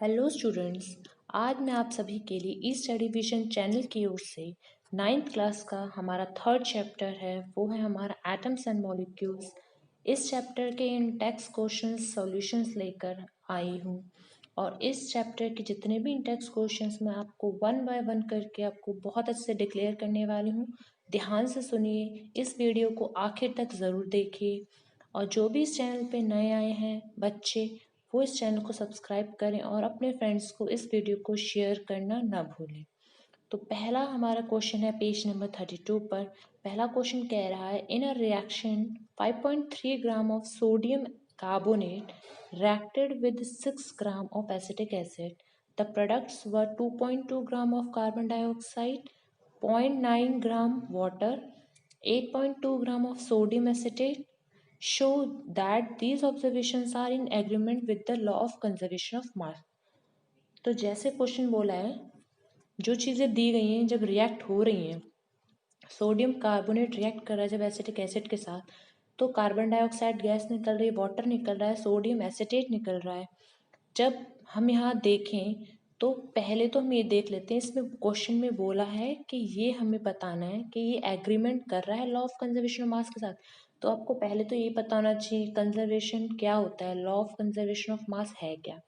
Hello students, आज मैं आप सभी के लिए ई स्टडी विजन चैनल की ओर से 9th क्लास का हमारा थर्ड चैप्टर है, वो है हमारा एटम्स एंड मॉलिक्यूल्स। इस चैप्टर के इन टेक्स्ट क्वेश्चंस सॉल्यूशंस लेकर आई हूँ और इस चैप्टर के जितने भी इन टेक्स्ट क्वेश्चंस मैं आपको वन बाय वन करके आपको बहुत अच्छे से डिक्लेयर करने वाली हूँ। ध्यान से सुनिए, इस वीडियो को आखिर तक ज़रूर देखिए और जो भी इस चैनल पे नए आए हैं बच्चे, वो इस चैनल को सब्सक्राइब करें और अपने फ्रेंड्स को इस वीडियो को शेयर करना ना भूलें। तो पहला हमारा क्वेश्चन है पेज नंबर 32 पर। पहला क्वेश्चन कह रहा है, in a reaction 5.3 gram of sodium carbonate reacted with 6 gram of acetic acid. The products were 2.2 gram of carbon dioxide, 0.9 gram water, 8.2 gram of sodium acetate. Show that these observations are in agreement with the law of conservation of mass. तो जैसे question बोला है, जो चीज़ें दी गई हैं जब react हो रही हैं, सोडियम कार्बोनेट रिएक्ट कर रहा है जब एसिटिक एसिड के साथ, तो कार्बन डाइऑक्साइड गैस निकल रही है, वाटर निकल रहा है, सोडियम एसिटेट निकल रहा है। जब हम यहाँ देखें तो पहले तो हम ये देख लेते हैं, इसमें क्वेश्चन में बोला है कि ये हमें बताना है कि ये एग्रीमेंट कर रहा है लॉ ऑफ कंजर्वेशन ऑफ मास के साथ। तो आपको पहले तो ये पता होना चाहिए कंजर्वेशन क्या होता है, लॉ ऑफ कंजर्वेशन ऑफ मास है क्या।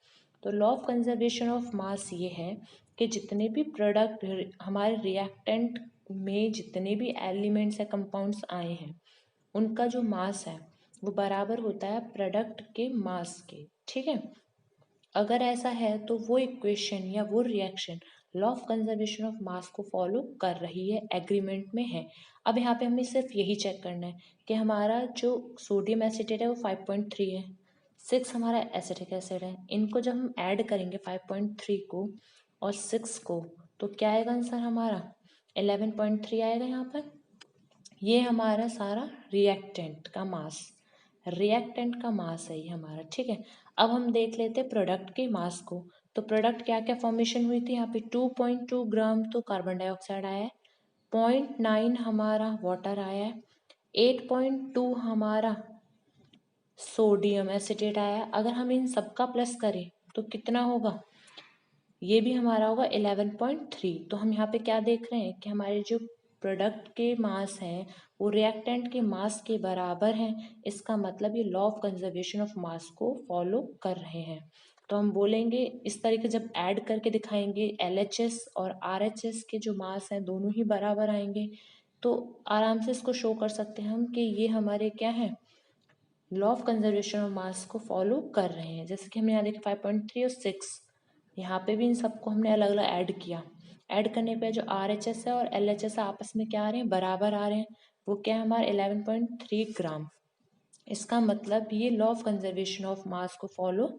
तो लॉ ऑफ कंजर्वेशन ऑफ मास ये है कि जितने भी प्रोडक्ट हमारे रिएक्टेंट में जितने भी एलिमेंट्स या कंपाउंड्स आए हैं, उनका जो मास है वो बराबर होता है प्रोडक्ट के मास के। ठीक है, अगर ऐसा है तो वो इक्वेशन या वो reaction law of conservation of मास को फॉलो कर रही है, एग्रीमेंट में है। अब यहाँ पे हमें सिर्फ यही चेक करना है कि हमारा जो सोडियम एसिटेट है वो 5.3 है, 6 हमारा एसिटिक एसिड है। इनको जब हम ऐड करेंगे 5.3 को और 6 को, तो क्या आएगा आंसर हमारा 11.3 आएगा यहाँ पर। ये हमारा सारा रिएक्टेंट का मास है ये हमारा। ठीक है, अब हम देख लेते हैं प्रोडक्ट के मास को। तो प्रोडक्ट क्या क्या फॉर्मेशन हुई थी यहाँ पे, 2.2 ग्राम तो कार्बन डाइऑक्साइड आया है, 0.9 हमारा वाटर आया है, 8.2 हमारा सोडियम एसिटेट आया। अगर हम इन सबका प्लस करें तो कितना होगा, ये भी हमारा होगा 11.3। तो हम यहाँ पे क्या देख रहे हैं कि हमारे जो प्रोडक्ट के मास हैं वो रिएक्टेंट के मास के बराबर हैं। इसका मतलब ये लॉ ऑफ कंजर्वेशन ऑफ मास को फॉलो कर रहे हैं। तो हम बोलेंगे इस तरीके जब ऐड करके दिखाएंगे, LHS और RHS के जो मास हैं दोनों ही बराबर आएंगे, तो आराम से इसको शो कर सकते हैं हम कि ये हमारे क्या हैं, लॉ ऑफ कंजर्वेशन ऑफ मास को फॉलो कर रहे हैं। जैसे कि हमने यहाँ देखा 5.3 और 6, यहाँ पे भी इन सबको हमने अलग अलग ऐड किया। ऐड करने पे जो RHS है और LHS है आपस में क्या आ रहे हैं, बराबर आ रहे हैं। वो क्या है हमारे 11.3 ग्राम। इसका मतलब ये लॉ ऑफ कंजर्वेशन ऑफ मास को फॉलो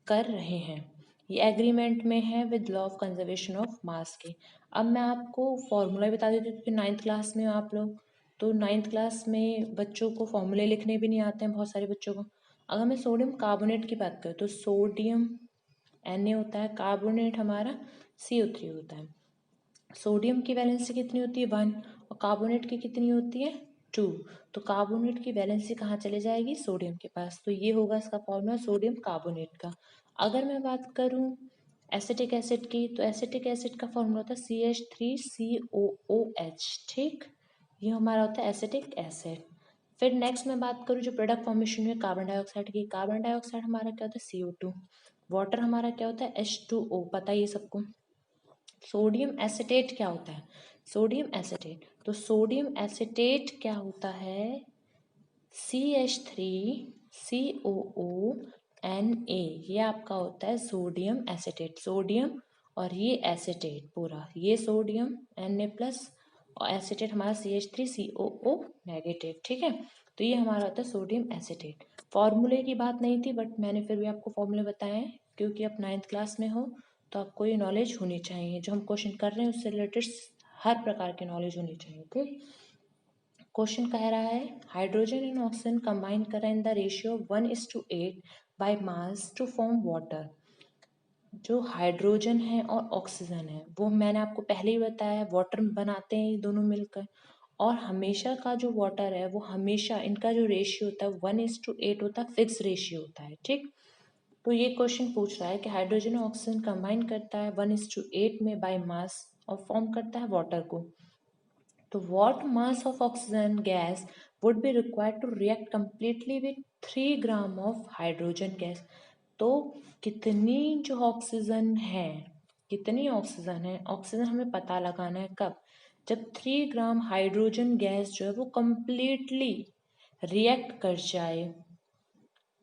कर रहे हैं, ये एग्रीमेंट में है with law of conservation of मास के। अब मैं आपको फॉर्मूला बता देती हूँ क्योंकि 9th क्लास में आप लोग, तो 9th क्लास में बच्चों को फॉर्मूले लिखने भी नहीं आते हैं बहुत सारे बच्चों को। अगर मैं सोडियम कार्बोनेट की बात करूँ तो सोडियम Na होता है, कार्बोनेट हमारा CO3 होता है। सोडियम की वैलेंसी कितनी होती है 1 और कार्बोनेट की कितनी होती है 2। तो कार्बोनेट की वैलेंसी कहाँ चले जाएगी, सोडियम के पास। तो ये होगा इसका फॉर्मूला सोडियम कार्बोनेट का। अगर मैं बात करूँ एसिटिक एसिड की, तो एसिटिक एसिड का फॉर्मूला होता है CH3COOH। ठीक, ये हमारा होता है एसिटिक एसिड। फिर नेक्स्ट मैं बात करूँ जो प्रोडक्ट फॉर्मेशन में कार्बन डाइऑक्साइड की, कार्बन डाइऑक्साइड हमारा क्या होता है CO2, वाटर हमारा क्या होता है H2O, पता ही है सबको। सोडियम एसिटेट क्या होता है, सोडियम एसिटेट, तो सोडियम एसिटेट क्या होता है CH3COONA, ये आपका होता है सोडियम एसिटेट। सोडियम और ये एसिटेट पूरा, ये सोडियम Na प्लस और एसिटेट हमारा CH3COO नेगेटिव। ठीक है, तो ये हमारा होता है सोडियम एसिटेट। फॉर्मूले की बात नहीं थी बट मैंने फिर भी आपको फॉर्मूले बताए हैं क्योंकि आप 9th क्लास में हो तो आपको ये नॉलेज होनी चाहिए। जो हम क्वेश्चन कर रहे हैं उससे रिलेटेड हर प्रकार की नॉलेज होनी चाहिए। ठीक, क्वेश्चन कह रहा है हाइड्रोजन एंड ऑक्सीजन कंबाइन करें in the ratio 1:8 by mass to form water. जो हाइड्रोजन है और ऑक्सीजन है वो मैंने आपको पहले ही बताया, वाटर बनाते हैं ये दोनों मिलकर। और हमेशा का जो वाटर है वो हमेशा इनका जो रेशियो होता है 1:8 होता है, फिक्स रेशियो होता है। ठीक, तो ये क्वेश्चन पूछ रहा है कि हाइड्रोजन और ऑक्सीजन कंबाइन करता है 1:8 में बाय मास और फॉर्म करता है वाटर को। तो what mass of oxygen gas would be required to react completely with 3 gram of hydrogen gas? तो कितनी जो ऑक्सीजन है, कितनी ऑक्सीजन है, ऑक्सीजन हमें पता लगाना है कब, जब 3 ग्राम हाइड्रोजन गैस जो है वो कंप्लीटली रिएक्ट कर जाए।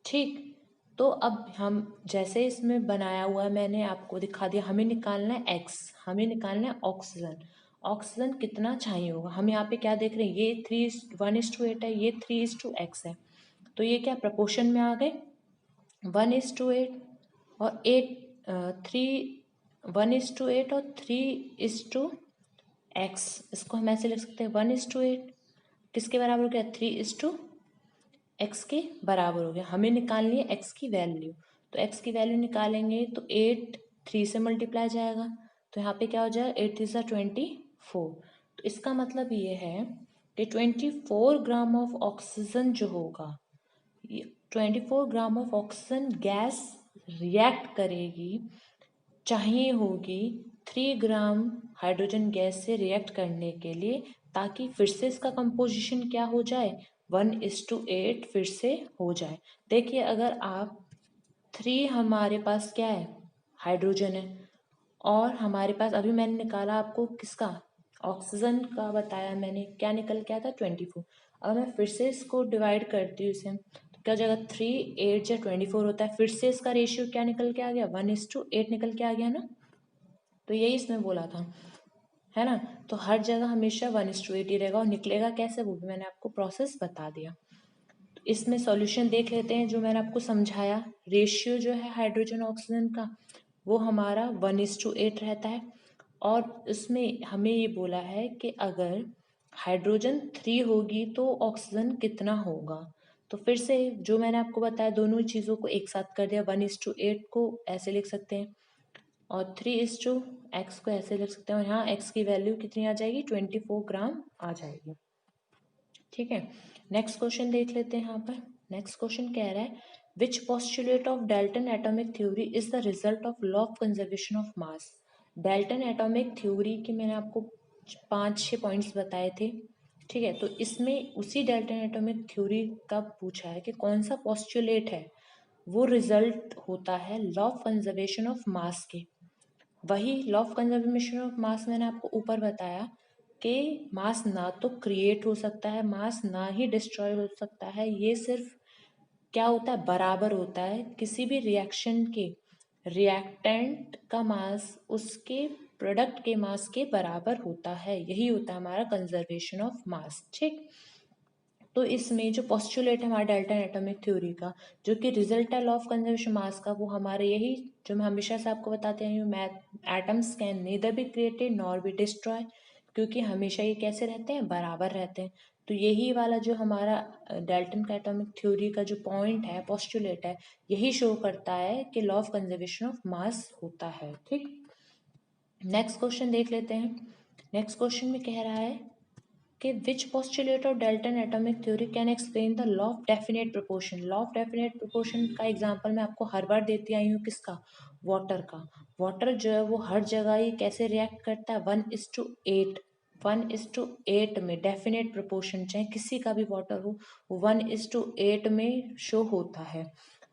ठीक, तो अब हम जैसे इसमें बनाया हुआ है, मैंने आपको दिखा दिया, हमें निकालना है एक्स, हमें निकालना है ऑक्सीजन। ऑक्सीजन कितना चाहिए होगा, हम यहाँ पे क्या देख रहे हैं, ये 1:8 है, ये 3:x है, तो ये क्या प्रपोर्शन में आ गए 1:8 और 1:8 और 3:x। इसको हम ऐसे लिख सकते हैं 1:8 किसके बराबर हो गया, 3:x के बराबर हो गया। हमें निकालनी है x की वैल्यू, तो x की वैल्यू निकालेंगे तो 8 3 से मल्टीप्लाई जाएगा, तो यहाँ पे क्या हो जाएगा 8 3 24। तो इसका मतलब ये है कि 24 ग्राम ऑफ ऑक्सीजन जो होगा, 24 gram of oxygen gas react करेगी, चाहिए होगी 3 ग्राम हाइड्रोजन गैस से रिएक्ट करने के लिए, ताकि फिर से इसका कंपोजिशन क्या हो जाए 1:8 फिर से हो जाए। देखिए अगर आप 3 हमारे पास क्या है हाइड्रोजन है, और हमारे पास अभी मैंने निकाला आपको किसका, ऑक्सीजन का बताया मैंने, क्या निकल के आया था 24। अगर मैं फिर से इसको डिवाइड करती हूँ इसे, तो क्या जगह 3 8 या 24 होता है, फिर से इसका रेशियो क्या निकल के आ गया 1:8 निकल के आ गया ना। तो यही इसमें बोला था, है ना। तो हर जगह हमेशा 1:8 ही रहेगा, और निकलेगा कैसे वो भी मैंने आपको प्रोसेस बता दिया। तो इसमें सॉल्यूशन देख लेते हैं, जो मैंने आपको समझाया, रेशियो जो है हाइड्रोजन ऑक्सीजन का वो हमारा 1:8 रहता है, और इसमें हमें ये बोला है कि अगर हाइड्रोजन 3 होगी तो ऑक्सीजन कितना होगा। तो फिर से जो मैंने आपको बताया, दोनों चीज़ों को एक साथ कर दिया, 1:8 को ऐसे लिख सकते हैं और 3:x को ऐसे लिख सकते हैं, और यहाँ x की वैल्यू कितनी आ जाएगी 24 ग्राम आ जाएगी। ठीक है, नेक्स्ट क्वेश्चन देख लेते हैं। यहाँ पर नेक्स्ट क्वेश्चन कह रहा है which postulate of Dalton atomic theory is the result of law of conservation of mass. Dalton atomic theory के मैंने आपको 5-6 पॉइंट्स बताए थे। ठीक है, तो इसमें उसी डाल्टन एटॉमिक थ्योरी का पूछा है कि कौन सा पोस्टुलेट है वो रिजल्ट होता है लॉ ऑफ कंजर्वेशन ऑफ मास के। वही लॉ ऑफ कंजर्वेशन ऑफ मास मैंने आपको ऊपर बताया कि मास ना तो क्रिएट हो सकता है, मास ना ही डिस्ट्रॉय हो सकता है, ये सिर्फ क्या होता है बराबर होता है। किसी भी रिएक्शन के रिएक्टेंट का मास उसके प्रोडक्ट के मास के बराबर होता है, यही होता है हमारा कंजर्वेशन ऑफ मास। ठीक, तो इसमें जो पोस्टुलेट है हमारा डाल्टन एटॉमिक थ्योरी का, जो कि रिजल्ट है लॉ ऑफ कंजर्वेशन मास का, वो हमारे यही जो मैं हमेशा से आपको बताते आई हूँ, atoms can neither be created nor be destroy, क्योंकि हमेशा ये कैसे रहते हैं बराबर रहते हैं। तो यही वाला जो हमारा डाल्टन का एटॉमिक थ्योरी का जो पॉइंट है पोस्टुलेट है, यही शो करता है कि लॉ ऑफ कंजर्वेशन ऑफ मास होता है। ठीक, नेक्स्ट क्वेश्चन देख लेते हैं। नेक्स्ट क्वेश्चन में कह रहा है कि which postulate of Dalton atomic theory can explain the law of definite proportion. Law of definite proportion का एग्जांपल मैं आपको हर बार देती आई हूँ, किसका, वाटर का। वाटर जो है वो हर जगह ही कैसे रिएक्ट करता है 1:8, 1:8 में डेफिनेट प्रोपोर्शन, चाहे किसी का भी वाटर हो वो 1:8 में शो होता है।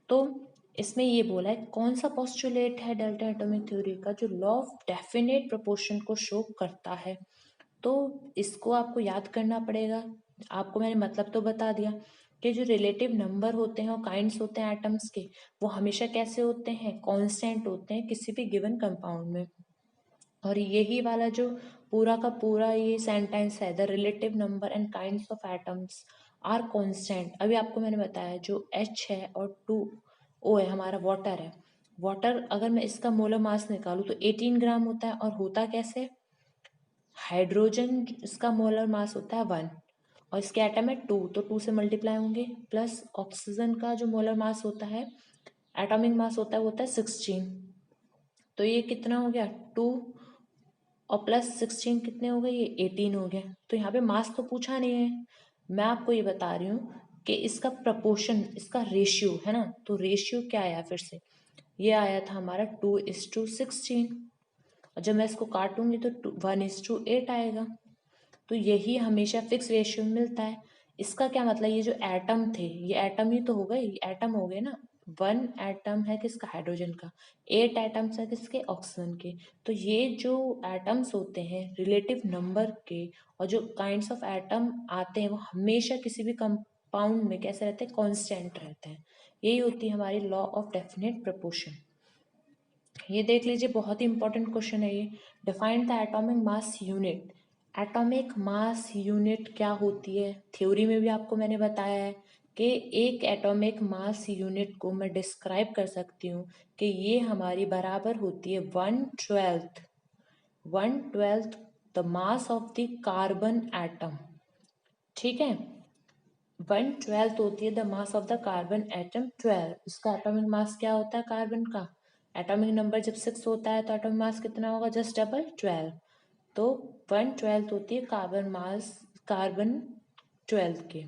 तो इसमें ये बोला है कौन सा पोस्टुलेट है डाल्टन एटॉमिक थ्योरी का जो लॉ ऑफ डेफिनेट प्रोपोर्शन को शो करता है। तो इसको आपको याद करना पड़ेगा। आपको मैंने मतलब तो बता दिया कि जो रिलेटिव नंबर होते हैं और काइंड्स होते हैं एटम्स के, वो हमेशा कैसे होते हैं, कांस्टेंट होते हैं किसी भी गिवन कंपाउंड में। और यही वाला जो पूरा का पूरा ये सेंटेंस है, the relative number and kinds of atoms are constant. अभी आपको मैंने बताया जो H है और 2O है हमारा वाटर है। वाटर अगर मैं इसका मोलर मास निकालूं तो 18 ग्राम होता है, और होता कैसे, हाइड्रोजन इसका मोलर मास होता है 1 और इसके एटम है 2, तो 2 से मल्टीप्लाई होंगे, प्लस ऑक्सीजन का जो मोलर मास होता है, एटॉमिक मास होता है वो होता है 16। तो ये कितना हो गया 2 और प्लस 16 कितने हो गए, ये 18 हो गए। तो यहाँ पे मास तो पूछा नहीं है, मैं आपको ये बता रही हूँ कि इसका प्रपोर्शन, इसका रेशियो है ना। तो रेशियो क्या आया फिर से, ये आया था हमारा 2:16, और जब मैं इसको काटूंगी तो 1:8 आएगा। तो यही हमेशा फिक्स रेशियो में मिलता है। इसका क्या मतलब, ये जो एटम थे ये एटम ही तो हो गए, एटम हो गए ना। 1 एटम है किसका, हाइड्रोजन का। 8 एटम्स है किसके, ऑक्सीजन के। तो ये जो एटम्स होते हैं रिलेटिव नंबर के, और जो काइंड्स ऑफ एटम आते हैं वो हमेशा किसी भी कंपाउंड में कैसे रहते हैं, कांस्टेंट रहते हैं। यही होती है हमारी लॉ ऑफ डेफिनेट प्रोपोर्शन। ये देख लीजिए, बहुत ही इंपॉर्टेंट क्वेश्चन है ये। Defined the atomic mass unit. Atomic mass unit क्या होती है, थ्योरी में भी आपको मैंने बताया है कि एक एटॉमिक मास यूनिट को मैं डिस्क्राइब कर सकती हूँ कि ये हमारी बराबर होती है 1/12 the mass of the carbon atom. ठीक है, 1/12 होती है the mass of the carbon atom 12। इसका एटॉमिक मास क्या होता है कार्बन का, एटॉमिक नंबर जब 6 होता है तो एटॉमिक मास कितना होगा, जस्ट डबल 12। तो 1/12 होती है कार्बन मास, कार्बन 12 के।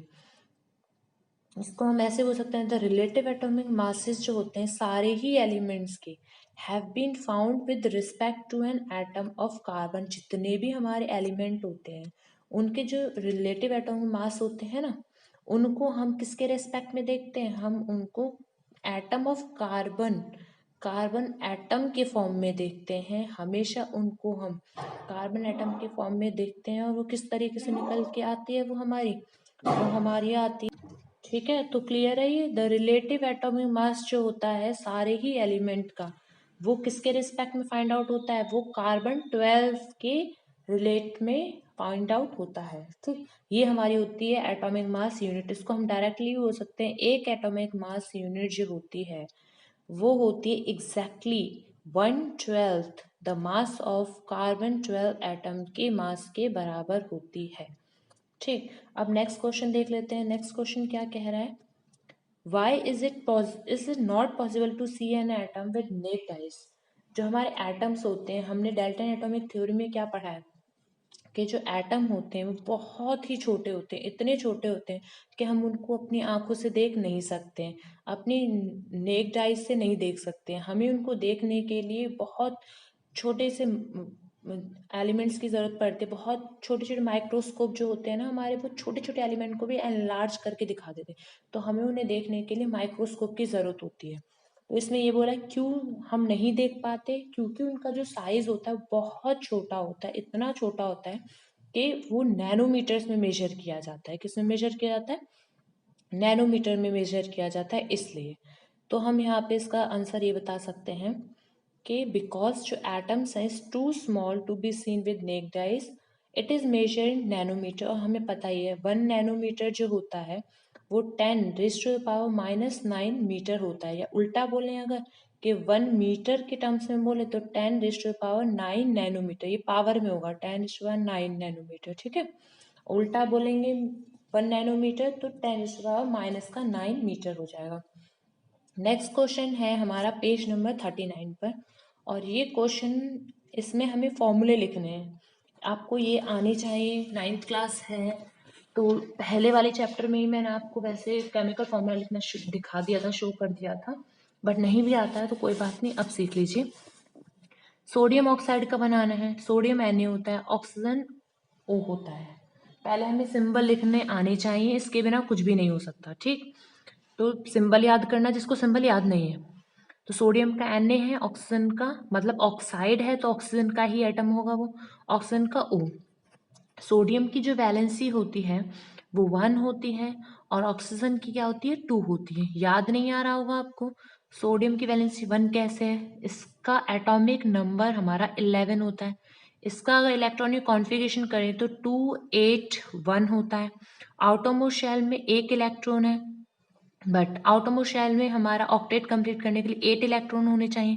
इसको हम ऐसे बोल सकते हैं द रिलेटिव एटॉमिक मासेस जो होते हैं सारे ही एलिमेंट्स के have been found with respect to an atom of carbon. जितने भी हमारे एलिमेंट होते हैं उनके जो रिलेटिव एटॉमिक मास होते हैं ना, उनको हम किसके रेस्पेक्ट में देखते हैं, हम उनको atom of carbon, carbon atom के फॉर्म में देखते हैं। हमेशा उनको हम कार्बन एटम के फॉर्म में देखते हैं। और वो किस तरीके से निकल के आती है, वो हमारी आती है। ठीक है, तो क्लियर है ये। द रिलेटिव एटॉमिक मास जो होता है सारे ही एलिमेंट का, वो किसके रिस्पेक्ट में फाइंड आउट होता है, वो कार्बन 12 के रिलेट में फाइंड आउट होता है। ठीक, ये हमारी होती है एटॉमिक मास यूनिट। इसको हम डायरेक्टली बोल सकते हैं, एक एटॉमिक मास यूनिट जो होती है वो होती है exactly 1/12 the mass of carbon 12 atom के मास के बराबर होती है। ठीक, अब नेक्स्ट क्वेश्चन देख लेते हैं। नेक्स्ट क्वेश्चन क्या कह रहा है, why is it not possible to see an atom with naked eyes. जो हमारे एटम्स होते हैं, हमने डाल्टन एटॉमिक थ्योरी में क्या पढ़ा है कि जो एटम होते हैं वो बहुत ही छोटे होते हैं, इतने छोटे होते हैं कि हम उनको अपनी आंखों से देख नहीं सकते हैं, अपनी नेक्ड आइज से नहीं देख सकते हैं। हमें उनको देखने के लिए बहुत छोटे से एलिमेंट्स की ज़रूरत पड़ती है। बहुत छोटे छोटे माइक्रोस्कोप जो होते हैं ना हमारे, वो छोटे छोटे एलिमेंट को भी एनलार्ज करके दिखा देते हैं। तो हमें उन्हें देखने के लिए माइक्रोस्कोप की ज़रूरत होती है। तो इसमें ये बोला क्यों हम नहीं देख पाते, क्योंकि उनका जो साइज होता है बहुत छोटा होता है, इतना छोटा होता है कि वो नैनोमीटर्स में मेजर किया जाता है। किस में मेजर किया जाता है, नैनोमीटर में मेजर किया जाता है। इसलिए तो हम यहाँ पे इसका आंसर ये बता सकते हैं कि बिकॉज जो एटम्स हैं too small to be seen with naked eyes, it is measure in nanometer. और हमें पता ही है 1 नैनोमीटर जो होता है वो 10⁻⁻⁹ मीटर होता है। या उल्टा बोलें अगर कि 1 मीटर के टर्म्स में बोले तो 10⁻⁹ नैनोमीटर, ये पावर में होगा 10⁻⁹ नैनोमीटर। ठीक है, उल्टा बोलेंगे 1 नैनोमीटर तो 10⁻⁻⁹ मीटर हो जाएगा। नेक्स्ट क्वेश्चन है हमारा पेज नंबर 39 पर, और ये क्वेश्चन, इसमें हमें फॉर्मूले लिखने हैं। आपको ये आने चाहिए, 9th क्लास है तो पहले वाले चैप्टर में ही मैंने आपको वैसे केमिकल फॉर्मूला लिखना दिखा दिया था, शो कर दिया था। बट नहीं भी आता है तो कोई बात नहीं, अब सीख लीजिए। सोडियम ऑक्साइड का बनाना है, सोडियम Na होता है, ऑक्सीजन O होता है। पहले हमें सिंबल लिखने आने चाहिए, इसके बिना कुछ भी नहीं हो सकता। ठीक, तो सिंबल याद करना जिसको सिंबल याद नहीं है। तो सोडियम का Na है, ऑक्सीजन का मतलब ऑक्साइड है तो ऑक्सीजन का ही एटम होगा वो, ऑक्सीजन का O। सोडियम की जो वैलेंसी होती है वो 1 होती है, और ऑक्सीजन की क्या होती है, 2 होती है। याद नहीं आ रहा होगा आपको, सोडियम की वैलेंसी 1 कैसे है, इसका एटॉमिक नंबर हमारा 11 होता है। इसका अगर इलेक्ट्रॉनिक कॉन्फ़िगरेशन करें तो 281 होता है। आउटरमोस्ट शेल में एक इलेक्ट्रॉन है, बट आउटरमोस्ट शेल में हमारा ऑक्टेट कंप्लीट करने के लिए 8 इलेक्ट्रॉन होने चाहिए।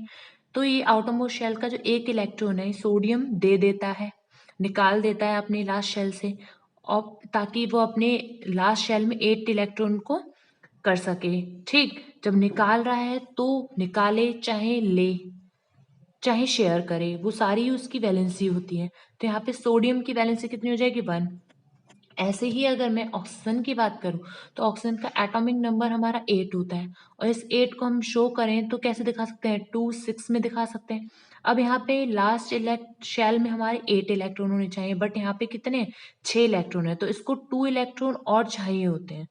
तो ये आउटरमोस्ट शेल का जो एक इलेक्ट्रॉन है सोडियम दे देता है, निकाल देता है अपनी लास्ट शेल से, और ताकि वो अपने लास्ट शेल में 8 इलेक्ट्रॉन को कर सके। ठीक, जब निकाल रहा है तो निकाले चाहे ले चाहे शेयर करे, वो सारी उसकी वैलेंसी होती है। तो यहाँ पे सोडियम की वैलेंसी कितनी हो जाएगी, 1। ऐसे ही अगर मैं ऑक्सीजन की बात करूं तो ऑक्सीजन का एटॉमिक नंबर हमारा 8 होता है, और इस 8 को हम शो करें तो कैसे दिखा सकते हैं, 2 6 में दिखा सकते हैं। अब यहाँ पे लास्ट शेल में हमारे 8 इलेक्ट्रॉन होने चाहिए, बट यहाँ पे कितने 6 इलेक्ट्रॉन है, तो इसको 2 इलेक्ट्रॉन और चाहिए होते हैं।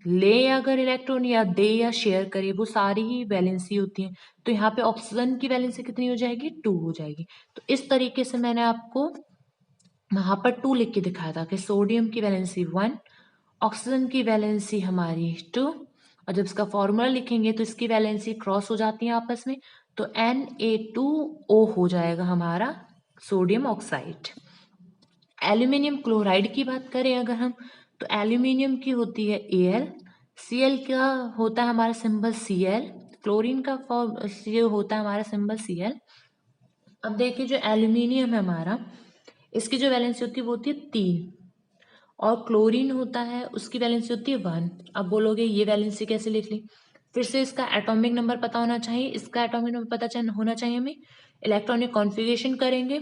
ले अगर इलेक्ट्रॉन या दे या शेयर करे, वो सारी ही वैलेंसी होती है। तो यहाँ पे ऑक्सीजन की वैलेंसी कितनी हो जाएगी, 2 हो जाएगी। तो इस तरीके से मैंने आपको वहां पर 2 लिख के दिखाया था कि सोडियम की वैलेंसी 1, ऑक्सीजन की वैलेंसी हमारी 2, और जब इसका फॉर्मूला लिखेंगे तो इसकी वैलेंसी क्रॉस हो जाती है आपस में, तो Na2O हो जाएगा हमारा सोडियम ऑक्साइड। एल्यूमिनियम क्लोराइड की बात करें अगर हम, तो एल्यूमिनियम की होती है Al, Cl का होता है हमारा सिंबल Cl, क्लोरीन का फॉर्म होता है हमारा सिंबल Cl। अब देखिए जो एल्यूमिनियम है हमारा, इसकी जो वैलेंसी होती है वो होती है 3, और क्लोरीन होता है उसकी वैलेंसी होती है 1। अब बोलोगे ये वैलेंसी कैसे लिख ली, फिर से इसका एटॉमिक नंबर पता होना चाहिए, इसका एटॉमिक नंबर पता होना चाहिए हमें। इलेक्ट्रॉनिक कॉन्फ़िगरेशन करेंगे,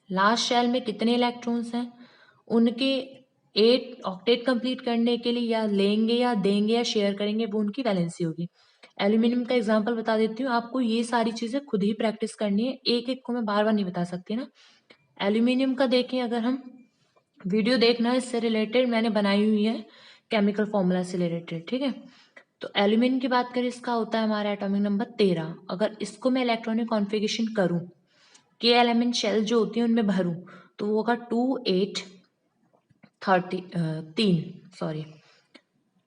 लास्ट शेल में कितने इलेक्ट्रॉन्स हैं, उनके 8 ऑक्टेट कंप्लीट करने के लिए या लेंगे या देंगे या शेयर करेंगे, वो उनकी वैलेंसी होगी। एल्यूमिनियम का एग्जांपल बता देती हूँ आपको, ये सारी चीज़ें खुद ही प्रैक्टिस करनी है, एक एक को मैं बार बार नहीं बता सकती ना। एल्यूमिनियम का देखें अगर हम, वीडियो देखना इससे रिलेटेड मैंने बनाई हुई है, केमिकल फॉर्मूला से रिलेटेड, ठीक है। तो एल्यूमिनियम की बात करें, इसका होता है हमारा एटॉमिक नंबर 13। अगर इसको मैं इलेक्ट्रॉनिक कॉन्फ़िगरेशन करूं, के एलिमेंट शेल जो होती है उनमें भरूं, तो वो होगा 2 8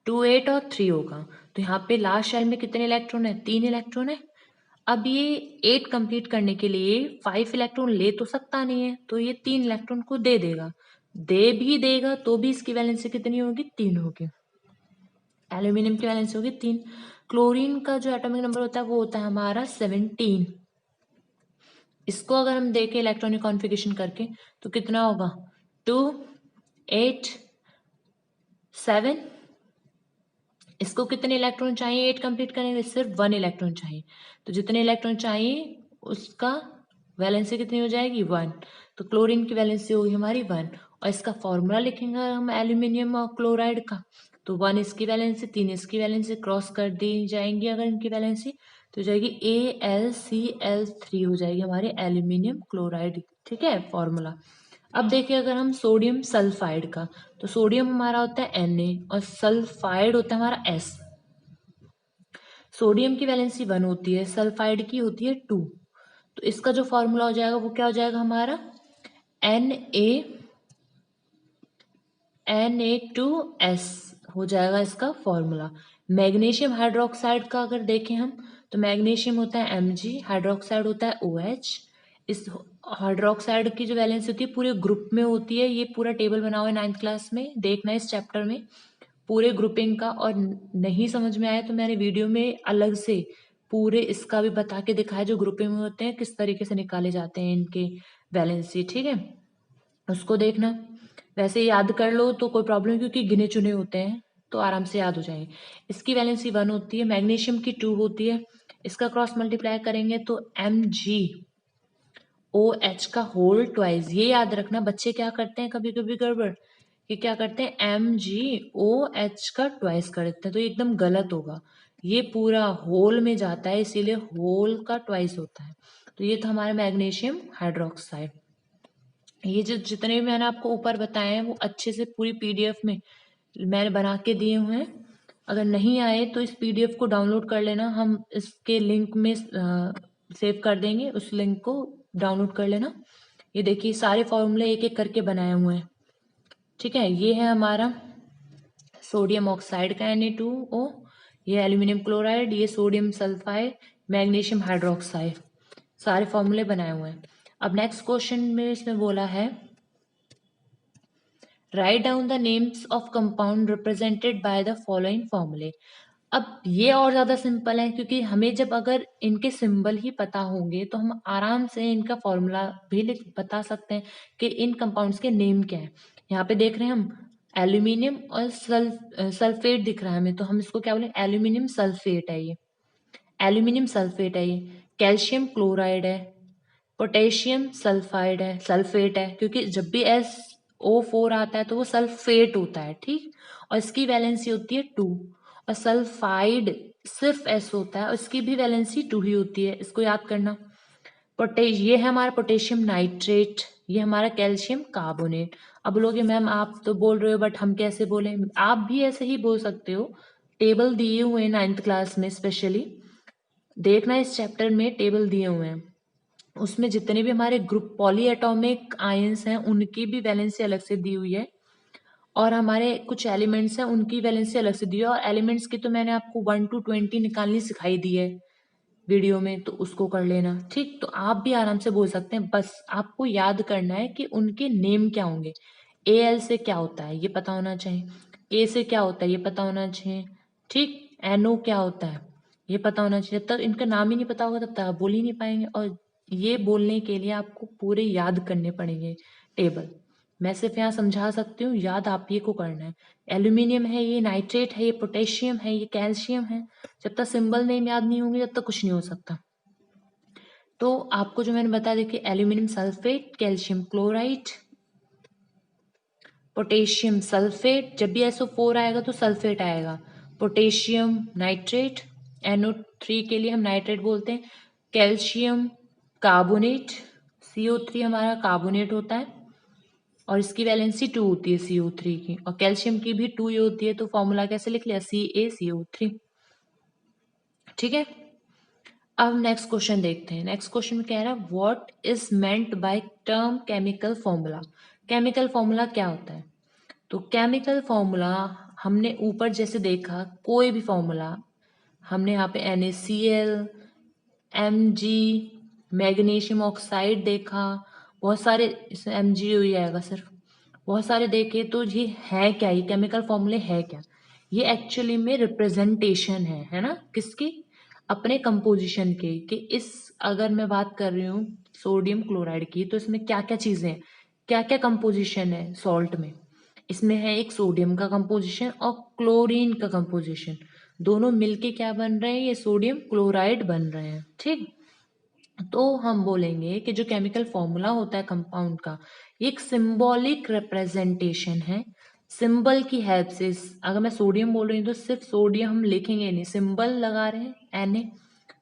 2 8 और 3 होगा। तो यहाँ पे लास्ट शेल में कितने इलेक्ट्रॉन है, 3 इलेक्ट्रॉन है। अब ये 8 कंप्लीट करने के लिए 5 इलेक्ट्रॉन ले तो सकता नहीं है, तो ये 3 इलेक्ट्रॉन को दे देगा, दे भी देगा तो भी इसकी वैलेंसी कितनी होगी, 3 होगी। एल्यूमिनियम की वैलेंसी होगी 3। क्लोरीन का जो एटॉमिक नंबर होता है वो होता है हमारा 17। इसको अगर हम देखें इलेक्ट्रॉनिक कॉन्फ़िगरेशन करके तो कितना होगा, 2 8 7। इसको कितने इलेक्ट्रॉन चाहिए 8 कंप्लीट करने के लिए, सिर्फ 1 इलेक्ट्रॉन चाहिए। तो जितने इलेक्ट्रॉन चाहिए उसका वैलेंसी कितनी हो जाएगी, 1। तो क्लोरीन की वैलेंसी होगी हमारी 1, और इसका फॉर्मूला लिखेंगे हम एल्यूमिनियम और क्लोराइड का, तो 1 इसकी वैलेंसी, 3 इसकी वैलेंसी, क्रॉस कर दी जाएंगी अगर इनकी वैलेंसी, तो हो जाएगी AlCl3 हो जाएगी हमारी एल्यूमिनियम क्लोराइड, ठीक है फॉर्मूला। अब देखिए अगर हम सोडियम सल्फाइड का, तो सोडियम हमारा होता है Na और सल्फाइड होता है हमारा S। सोडियम की वैलेंसी 1 होती है, सल्फाइड की होती है 2। तो इसका जो फॉर्मूला हो जाएगा वो क्या हो जाएगा हमारा, Na2S हो जाएगा इसका फॉर्मूला। मैग्नीशियम हाइड्रोक्साइड का अगर देखें हम, तो मैग्नीशियम होता है Mg, हाइड्रोक्साइड होता है OH। इस हाइड्रोक्साइड की जो वैलेंसी होती है पूरे ग्रुप में होती है, ये पूरा टेबल बना हुआ है 9th क्लास में, देखना इस चैप्टर में पूरे ग्रुपिंग का, और नहीं समझ में आया तो मैंने वीडियो में अलग से पूरे इसका भी बता के दिखाया, जो ग्रुपिंग में होते हैं किस तरीके से निकाले जाते हैं इनके वैलेंसी, ठीक है, उसको देखना। वैसे याद कर लो तो कोई प्रॉब्लम, क्योंकि गिने चुने होते हैं तो आराम से याद हो जाएंगे। इसकी वैलेंसी 1 होती है, मैग्नीशियम की 2 होती है, इसका क्रॉस मल्टीप्लाई करेंगे तो MgOH का होल ट्वाइस। ये याद रखना, बच्चे क्या करते हैं कभी कभी गड़बड़, कि क्या करते हैं MgOH का ट्वाइस कर देते हैं, तो ये एकदम गलत होगा, ये पूरा होल में जाता है इसीलिए होल का ट्वाइस होता है। तो ये था हमारा मैग्नीशियम हाइड्रोक्साइड। ये जो जितने भी मैंने आपको ऊपर बताए हैं वो अच्छे से पूरी PDF में मैंने बना के दिए हुए हैं, अगर नहीं आए तो इस PDF को डाउनलोड कर लेना, हम इसके लिंक में सेव कर देंगे, उस लिंक को डाउनलोड कर लेना। ये देखिए सारे फॉर्मूले एक एक करके बनाए हुए हैं, ठीक है। ये है हमारा सोडियम ऑक्साइड का Na2O, ये एल्यूमिनियम क्लोराइड, ये सोडियम सल्फाइड, मैग्नीशियम हाइड्रोक्साइड, सारे फॉर्मूले बनाए हुए हैं। अब नेक्स्ट क्वेश्चन में इसमें बोला है, write down the names of compound represented by the following फॉर्मूले। अब ये और ज़्यादा सिंपल है, क्योंकि हमें जब अगर इनके सिंबल ही पता होंगे तो हम आराम से इनका फॉर्मूला भी बता सकते हैं कि इन कंपाउंड्स के नेम क्या है। यहाँ पे देख रहे हैं हम एल्यूमिनियम और सल्फेट दिख रहा है हमें, तो हम इसको क्या बोले, एल्यूमिनियम सल्फेट है ये, एल्यूमिनियम सल्फेट है ये। कैल्शियम क्लोराइड है, पोटेशियम सल्फाइड है, सल्फेट है, क्योंकि जब भी O4 आता है तो वो सल्फेट होता है, ठीक। और इसकी वैलेंसी होती है 2। और सल्फाइड सिर्फ S होता है और इसकी भी वैलेंसी 2 ही होती है, इसको याद करना। ये है हमारा पोटेशियम नाइट्रेट, ये हमारा कैल्शियम कार्बोनेट। अब बोलोगे मैम आप तो बोल रहे हो बट हम कैसे बोलें, आप भी ऐसे ही बोल सकते हो। टेबल दिए हुए हैं 9th क्लास में, स्पेशली देखना इस चैप्टर में टेबल दिए हुए हैं, उसमें जितने भी हमारे ग्रुप पॉली एटॉमिक आयंस हैं उनकी भी वैलेंसी अलग से दी हुई है, और हमारे कुछ एलिमेंट्स हैं उनकी वैलेंसी अलग से दी है। और एलिमेंट्स की तो मैंने आपको 1 to 20 निकालनी सिखाई दी है वीडियो में, तो उसको कर लेना, ठीक। तो आप भी आराम से बोल सकते हैं, बस आपको याद करना है कि उनके नेम क्या होंगे। Al से क्या होता है ये पता होना चाहिए, K से क्या होता है ये पता होना चाहिए, ठीक। NO क्या होता है ये पता होना चाहिए। जब तक इनका नाम ही नहीं पता होगा तब तक आप बोल ही नहीं पाएंगे, और ये बोलने के लिए आपको पूरे याद करने पड़ेंगे टेबल। मैं सिर्फ यहाँ समझा सकती हूँ, याद आप ही को करना है। एल्यूमिनियम है, ये नाइट्रेट है, ये पोटेशियम है, ये कैल्शियम है। जब तक सिंबल नेम याद नहीं होंगे तब तक कुछ नहीं हो सकता। तो आपको जो मैंने बता दिया कि aluminium sulphate, calcium chloride, potassium sulphate, जब भी SO4 आएगा तो सल्फेट आएगा। पोटेशियम नाइट्रेट, NO3 के लिए हम नाइट्रेट बोलते हैं। कैल्शियम कार्बोनेट, CO3 हमारा कार्बोनेट होता है और इसकी वैलेंसी 2 होती है CO3 की, और कैल्शियम की भी 2 ही होती है, तो फॉर्मूला कैसे लिख लिया, CaCO3, ठीक है। अब नेक्स्ट क्वेश्चन देखते हैं। नेक्स्ट क्वेश्चन में कह रहा है what is meant by term chemical formula. Chemical formula क्या होता है, तो केमिकल फॉर्मूला हमने ऊपर जैसे देखा, कोई भी फॉर्मूला हमने यहाँ पे NaCl, Mg, मैग्नीशियम ऑक्साइड देखा, बहुत सारे, इसमें Mg ही आएगा सिर्फ, बहुत सारे देखे। तो ये है क्या, ये केमिकल फॉर्मूले है क्या, ये एक्चुअली में रिप्रेजेंटेशन है ना, किसकी, अपने कंपोजिशन के, कि इस, अगर मैं बात कर रही हूँ सोडियम क्लोराइड की, तो इसमें क्या क्या चीजें हैं, क्या क्या कंपोजिशन है सॉल्ट में। इसमें है एक सोडियम का कंपोजिशन और क्लोरीन का कंपोजिशन, दोनों मिलके क्या बन रहे हैं, ये सोडियम क्लोराइड बन रहे हैं, ठीक। तो हम बोलेंगे कि जो केमिकल फॉर्मूला होता है कंपाउंड का, ये एक सिंबॉलिक रिप्रेजेंटेशन है। सिंबल की हेल्प से, अगर मैं सोडियम बोल रही हूँ तो सिर्फ सोडियम हम लिखेंगे नहीं, सिंबल लगा रहे हैं Na,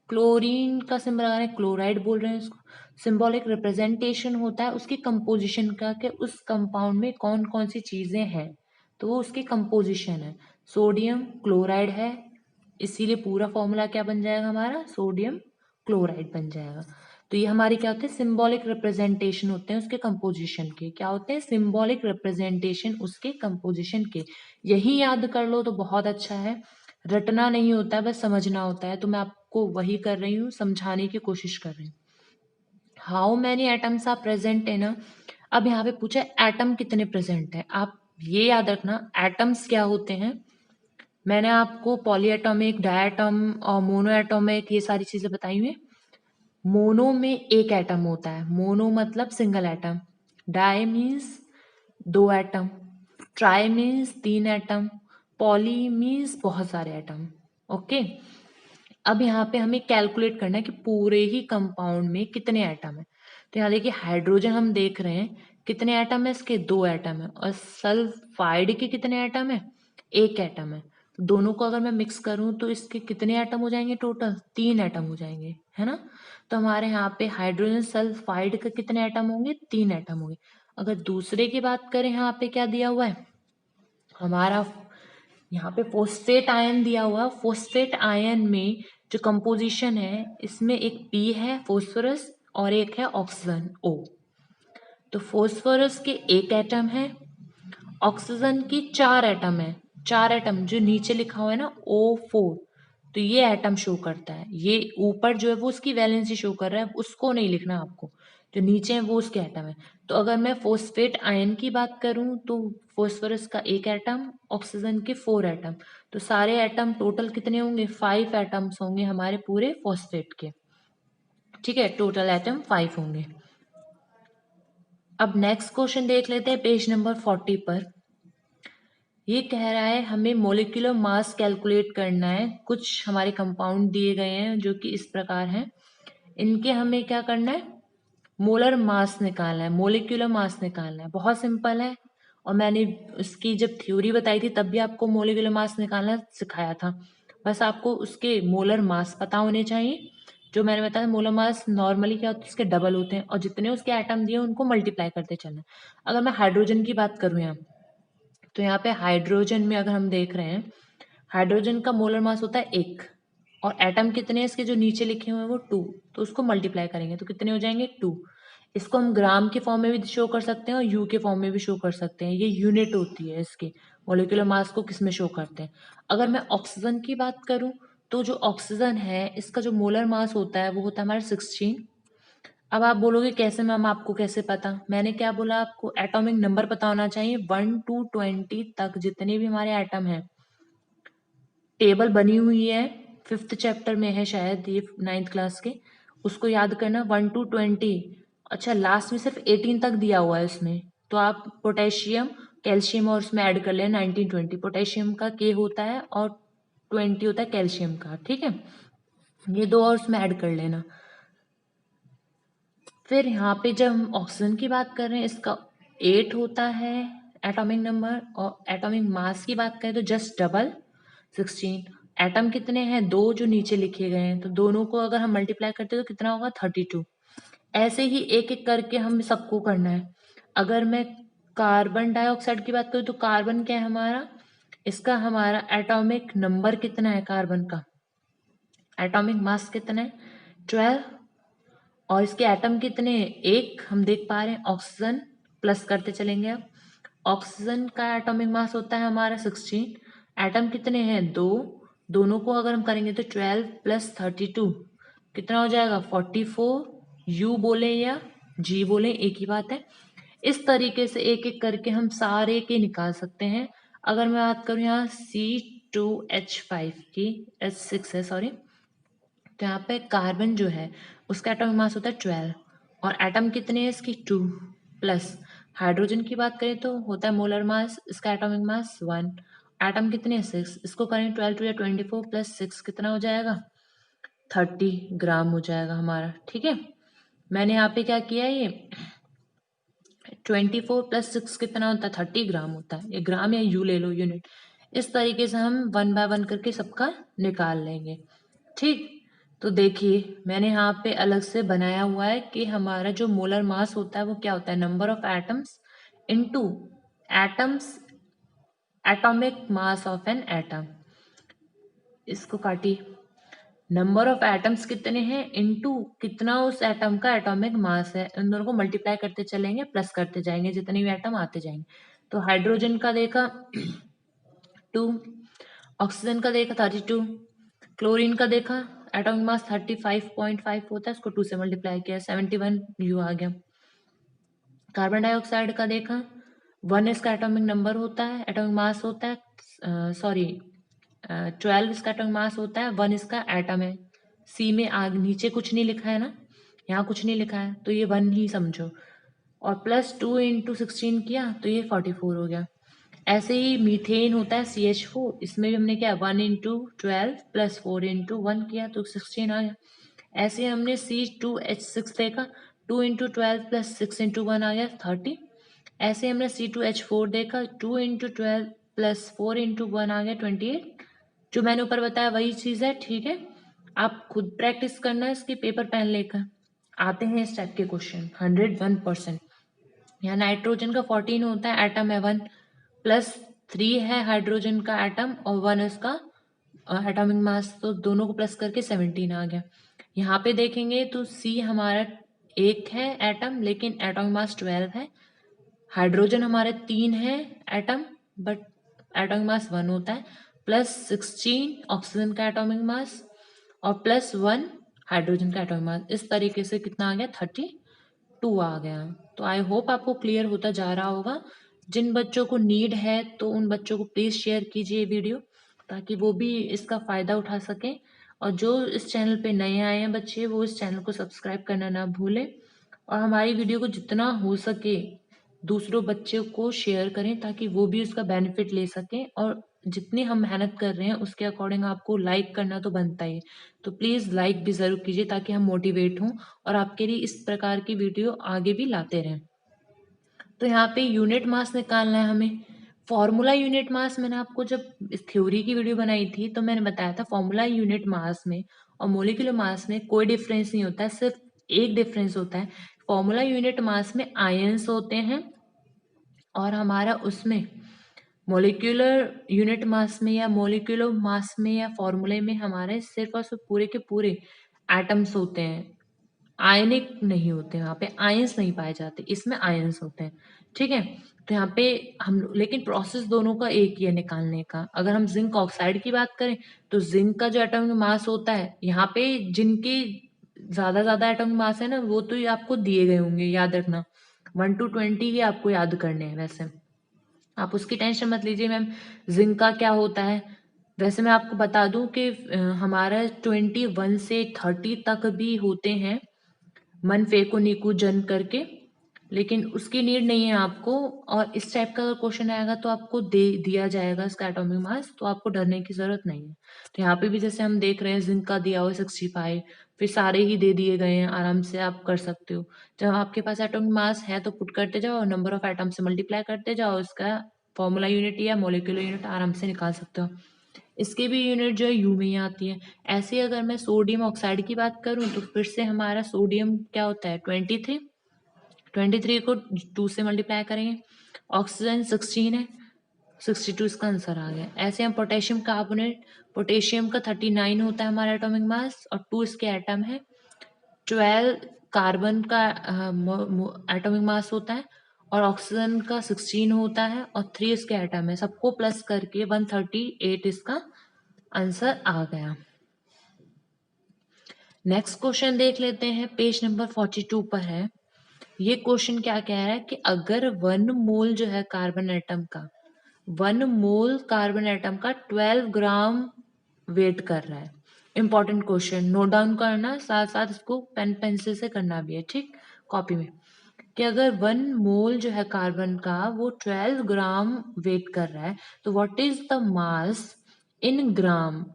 क्लोरीन का सिंबल लगा रहे हैं, क्लोराइड बोल रहे हैं उसको। सिंबॉलिक रिप्रेजेंटेशन होता है उसकी कंपोजिशन का, कि उस कंपाउंड में कौन कौन सी चीजें हैं, तो वो उसकी कंपोजिशन है। सोडियम क्लोराइड है, इसीलिए पूरा फॉर्मूला क्या बन जाएगा हमारा, सोडियम क्लोराइड बन जाएगा। तो ये हमारे क्या होते हैं, सिंबॉलिक रिप्रेजेंटेशन होते हैं उसके कंपोजिशन के, क्या होते हैं, सिंबॉलिक रिप्रेजेंटेशन उसके कंपोजिशन के। यही याद कर लो तो बहुत अच्छा है, रटना नहीं होता है, बस समझना होता है। तो मैं आपको वही कर रही हूँ, समझाने की कोशिश कर रही हूँ। How many atoms are present in a, अब यहाँ पे पूछा एटम कितने प्रेजेंट है। आप ये याद रखना एटम्स क्या होते हैं, मैंने आपको पॉलीएटॉमिक, डायटम और मोनो एटॉमिक ये सारी चीजें बताई हुई। मोनो में एक एटम होता है, मोनो मतलब single atom. Di means 2 atom, tri means 3 atom, poly means बहुत सारे एटम, ओके। अब यहाँ पे हमें कैलकुलेट करना है कि पूरे ही कंपाउंड में कितने एटम है। तो यहाँ देखिए हाइड्रोजन हम देख रहे हैं, कितने एटम है इसके, 2 एटम है। और सल्फाइड के कितने एटम है, 1 एटम है। तो दोनों को अगर मैं मिक्स करूं तो इसके कितने एटम हो जाएंगे, टोटल 3 एटम हो जाएंगे, है ना। तो हमारे यहाँ पे हाइड्रोजन सल्फाइड के कितने एटम होंगे, 3 एटम होंगे। अगर दूसरे की बात करें, यहाँ पे क्या दिया हुआ है हमारा, यहाँ पे फोस्फेट आयन दिया हुआ। फोस्फेट आयन में जो कंपोजिशन है, इसमें एक पी है फोस्फोरस और एक है ऑक्सीजन O। तो फोस्फोरस के 1 एटम है, ऑक्सीजन की 4 एटम है। 4 एटम जो नीचे लिखा हुआ है ना O4, तो ये एटम शो करता है। ये ऊपर जो है वो उसकी वैलेंसी शो कर रहा है, उसको नहीं लिखना आपको, जो नीचे है वो उसके एटम है। तो अगर मैं फोस्फेट आयन की बात करूं तो फोस्फोरस का 1 एटम, ऑक्सीजन के 4 एटम, तो सारे एटम टोटल कितने होंगे, 5 एटम्स होंगे हमारे पूरे फोस्फेट के, ठीक है। टोटल एटम 5 होंगे। अब नेक्स्ट क्वेश्चन देख लेते हैं पेज नंबर 40 पर। ये कह रहा है हमें मोलिकुलर मास कैलकुलेट करना है। कुछ हमारे कंपाउंड दिए गए हैं जो कि इस प्रकार हैं, इनके हमें क्या करना है, मोलर मास निकालना है, मोलिक्यूलर मास निकालना है, बहुत सिंपल है। और मैंने उसकी जब थ्योरी बताई थी तब भी आपको मोलिक्यूलर मास निकालना सिखाया था। बस आपको उसके मोलर मास पता होने चाहिए। जो मैंने बताया मोलर मास नॉर्मली क्या होता है, उसके डबल होते हैं और जितने उसके एटम दिए उनको मल्टीप्लाई करते चलना है। अगर मैं हाइड्रोजन की बात करूँ यहाँ, तो यहाँ पे हाइड्रोजन में अगर हम देख रहे हैं, हाइड्रोजन का मोलर मास होता है 1 और एटम कितने हैं इसके जो नीचे लिखे हुए हैं वो 2, तो उसको मल्टीप्लाई करेंगे तो कितने हो जाएंगे 2। इसको हम ग्राम के फॉर्म में भी शो कर सकते हैं और यू के फॉर्म में भी शो कर सकते हैं। ये यूनिट होती है इसके, मोलिकुलर मास को किस में शो करते हैं। अगर मैं ऑक्सीजन की बात करूं, तो जो ऑक्सीजन है इसका जो मोलर मास होता है वो होता है हमारा 16। अब आप बोलोगे कैसे मैम, आपको कैसे पता? मैंने क्या बोला आपको, एटॉमिक नंबर पता होना चाहिए। 1 to 20 तक जितने भी हमारे एटम हैं, टेबल बनी हुई है, 5th चैप्टर में है शायद ये, 9th क्लास के, उसको याद करना 1 to 20। अच्छा, लास्ट में सिर्फ 18 तक दिया हुआ है उसमें, तो आप पोटेशियम कैल्शियम और उसमें ऐड कर लेना 19 20। पोटेशियम का के होता है और 20 होता है कैल्शियम का, ठीक है, ये दो और उसमें ऐड कर लेना। फिर यहाँ पे जब हम ऑक्सीजन की बात कर रहे हैं, इसका 8 होता है एटॉमिक नंबर, और एटॉमिक मास की बात करें तो जस्ट डबल 16। एटम कितने हैं, 2 जो नीचे लिखे गए हैं, तो दोनों को अगर हम मल्टीप्लाई करते हैं तो कितना होगा 32। ऐसे ही एक एक करके हम सबको करना है। अगर मैं कार्बन डाइऑक्साइड की बात करूँ तो कार्बन क्या है हमारा, इसका हमारा एटॉमिक नंबर कितना है कार्बन का, एटॉमिक मास कितना है 12, और इसके एटम कितने हैं, एक हम देख पा रहे हैं। ऑक्सीजन प्लस करते चलेंगे अब, ऑक्सीजन का एटॉमिक मास होता है हमारा 16, एटम कितने हैं 2, दोनों को अगर हम करेंगे तो 12 + 32 कितना हो जाएगा 44। यू बोले या जी बोले एक ही बात है। इस तरीके से एक एक करके हम सारे के निकाल सकते हैं। अगर मैं बात करूँ यहाँ C2H5 की, H6 है सॉरी, तो यहाँ पे कार्बन जो है उसका एटॉमिक मास होता है 12 और एटम कितने हैं इसकी 2 प्लस। हाइड्रोजन की बात करें तो होता है मोलर मास, इसका एटॉमिक मास 1, एटम कितने हैं 6, इसको करें 12 टू या 24 + 6 कितना हो जाएगा 30 ग्राम हो जाएगा हमारा, ठीक है। मैंने यहाँ पे क्या किया, ये 24 + 6 कितना होता है 30 ग्राम होता है, ये ग्राम या यू ले लो यूनिट। इस तरीके से हम 1 बाय 1 करके सबका निकाल लेंगे, ठीक। तो देखिए मैंने यहाँ पे अलग से बनाया हुआ है कि हमारा जो मोलर मास होता है वो क्या होता है, number of atoms into atoms atomic mass of an atom. इसको काटिए, नंबर ऑफ एटम्स कितने हैं इनटू कितना उस एटम का एटॉमिक मास है, इन दोनों को मल्टीप्लाई करते चलेंगे, प्लस करते जाएंगे जितने भी एटम आते जाएंगे। तो हाइड्रोजन का देखा 2, ऑक्सीजन का देखा 32, क्लोरीन का देखा एटॉमिक मास 35.5 होता है, उसको 2 से मल्टीप्लाई किया 71 यू आ गया। कार्बन डाइऑक्साइड का देखा 1 इसका एटॉमिक नंबर होता है, एटॉमिक मास होता है, सॉरी 12 इसका एटॉमिक मास होता है, 1 इसका एटम है। सी में आग नीचे कुछ नहीं लिखा है ना, यहाँ कुछ नहीं लिखा है तो ये 1 ही समझो, और +2 × 16 किया तो ये 44 हो गया। ऐसे ही मीथेन होता है CH4, इसमें भी हमने क्या 1 × 12 + 4 × 1 किया तो 16 आ गया। ऐसे हमने C2H6 देखा, 2 × 12 + 6 × 1 आ गया 30। ऐसे हमने C2H4 देखा, 2 × 12 + 4 × 1 आ गया 28। जो मैंने ऊपर बताया वही चीज़ है, ठीक है। आप खुद प्रैक्टिस करना है इसकी, पेपर पेन लेकर आते हैं इस टाइप के क्वेश्चन 101%। यहाँ नाइट्रोजन का 14 होता है, एटम है 1, +3 है हाइड्रोजन का एटम और 1 इसका एटॉमिक मास, तो दोनों को प्लस करके 17 आ गया। यहाँ पे देखेंगे तो C हमारा 1 है एटम लेकिन एटॉमिक मास 12 है, हाइड्रोजन हमारे 3 है एटम बट एटॉमिक मास 1 होता है, +16 ऑक्सीजन का एटॉमिक मास और +1 हाइड्रोजन का एटॉमिक मास। इस तरीके से कितना आ गया 32 आ गया। तो आई होप आपको क्लियर होता जा रहा होगा। जिन बच्चों को नीड है तो उन बच्चों को प्लीज़ शेयर कीजिए वीडियो, ताकि वो भी इसका फ़ायदा उठा सकें। और जो इस चैनल पे नए आए हैं बच्चे, वो इस चैनल को सब्सक्राइब करना ना भूलें और हमारी वीडियो को जितना हो सके दूसरों बच्चों को शेयर करें ताकि वो भी उसका बेनिफिट ले सकें और जितनी हम मेहनत कर रहे हैं उसके अकॉर्डिंग आपको लाइक करना तो बनता ही है। तो प्लीज़ लाइक भी ज़रूर कीजिए ताकि हम मोटिवेट हों और आपके लिए इस प्रकार की वीडियो आगे भी लाते रहें। तो यहाँ पे यूनिट मास निकालना है हमें। फॉर्मूला यूनिट मास मैंने आपको जब इस थ्योरी की वीडियो बनाई थी तो मैंने बताया था फॉर्मूला यूनिट मास में और मोलिकुलर मास में कोई डिफरेंस नहीं होता है, सिर्फ एक डिफरेंस होता है। फॉर्मूला यूनिट मास में आयंस होते हैं और हमारा उसमें मोलिकुलर यूनिट मास में या मोलिकुलर मास में या फॉर्मूले में हमारे सिर्फ और सिर्फ पूरे के पूरे एटम्स होते हैं, आयनिक नहीं होते, वहाँ पे आयंस नहीं पाए जाते, इसमें आयंस होते हैं। ठीक है, तो यहाँ पे हम लेकिन प्रोसेस दोनों का एक ही है निकालने का। अगर हम जिंक ऑक्साइड की बात करें तो जिंक का जो एटॉमिक मास होता है, यहाँ पे जिनके ज्यादा एटॉमिक मास है ना वो तो ये आपको दिए गए होंगे, याद रखना 1 to 20 ही आपको याद करने हैं। वैसे आप उसकी टेंशन मत लीजिए मैम, जिंक का क्या होता है। वैसे मैं आपको बता दूं कि हमारा 21 से 30 तक भी होते हैं मन फेको नीकू जन करके, लेकिन उसकी नीड नहीं है आपको। और इस टाइप का अगर क्वेश्चन आएगा तो आपको दे दिया जाएगा इसका एटॉमिक मास, तो आपको डरने की जरूरत नहीं है। तो यहाँ पे भी जैसे हम देख रहे हैं जिंक का दिया हुआ है 65, फिर सारे ही दे दिए गए हैं, आराम से आप कर सकते हो। जब आपके पास एटॉमिक मास है तो पुट करते जाओ, नंबर ऑफ एटम से मल्टीप्लाई करते जाओ, इसका फॉर्मूला यूनिट या मोलिकुलर यूनिट आराम से निकाल सकते हो। इसकी भी यूनिट जो है यू में ही आती है। ऐसे ही अगर मैं सोडियम ऑक्साइड की बात करूं तो फिर से हमारा सोडियम क्या होता है 23, 23 को 2 से मल्टीप्लाई करेंगे। ऑक्सीजन 16 है, 62 इसका आंसर आ गया। ऐसे हम पोटेशियम कार्बोनेट, पोटेशियम का 39 होता है हमारा एटॉमिक मास और 2 इसके एटम है। 12 कार्बन का एटॉमिक मास होता है और ऑक्सीजन का 16 होता है और 3 इसके एटम है। सबको प्लस करके 138 इसका आंसर आ गया। नेक्स्ट क्वेश्चन देख लेते हैं, पेज नंबर 42 पर है। ये क्वेश्चन क्या कह रहा है कि अगर 1 मोल जो है कार्बन एटम का, 1 मोल कार्बन एटम का 12 ग्राम वेट कर रहा है। इंपॉर्टेंट क्वेश्चन, नोट डाउन करना, साथ साथ इसको पेन पेंसिल से करना भी है, ठीक, कॉपी में। कि अगर 1 मोल जो है कार्बन का वो 12 ग्राम वेट कर रहा है तो व्हाट इज द मास इन ग्राम।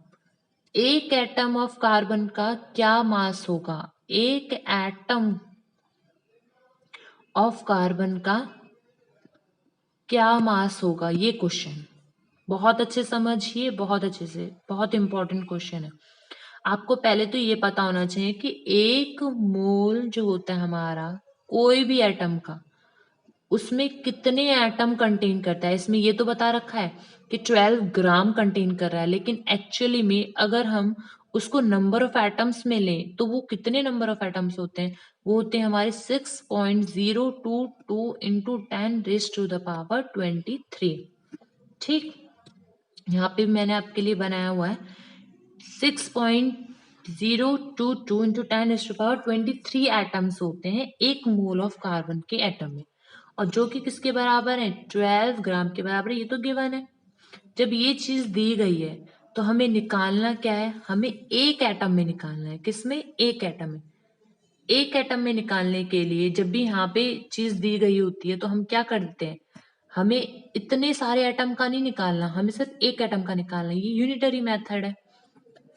एक एटम ऑफ कार्बन का क्या मास होगा, एक एटम ऑफ कार्बन का क्या मास होगा, ये क्वेश्चन बहुत अच्छे समझिए, बहुत अच्छे से, बहुत इंपॉर्टेंट क्वेश्चन है। आपको पहले तो ये पता होना चाहिए कि एक मोल जो होता है हमारा कोई भी एटम का, उसमें कितने एटम कंटेन करता है। इसमें ये तो बता रखा है कि 12 ग्राम कंटेन कर रहा है, लेकिन एक्चुअली में अगर हम उसको नंबर ऑफ एटम्स में लें तो वो कितने नंबर ऑफ एटम्स होते हैं, वो होते हैं हमारे 6.022 इंटू 10⁻23। ठीक, यहाँ पे मैंने आपके लिए बनाया हुआ है 6.022 इंटू 10⁻23 एटम्स होते हैं एक मोल ऑफ कार्बन के एटम में, और जो कि किसके बराबर है 12 ग्राम के बराबर है। ये तो गिवन है। जब ये चीज दी गई है तो हमें निकालना क्या है, हमें एक एटम में निकालना है। किसमें, एक एटम में। एक एटम में निकालने के लिए जब भी यहाँ पे चीज दी गई होती है तो हम क्या करते हैं, हमें इतने सारे एटम का नहीं निकालना, हमें सिर्फ एक एटम का निकालना है। ये यूनिटरी मेथड है।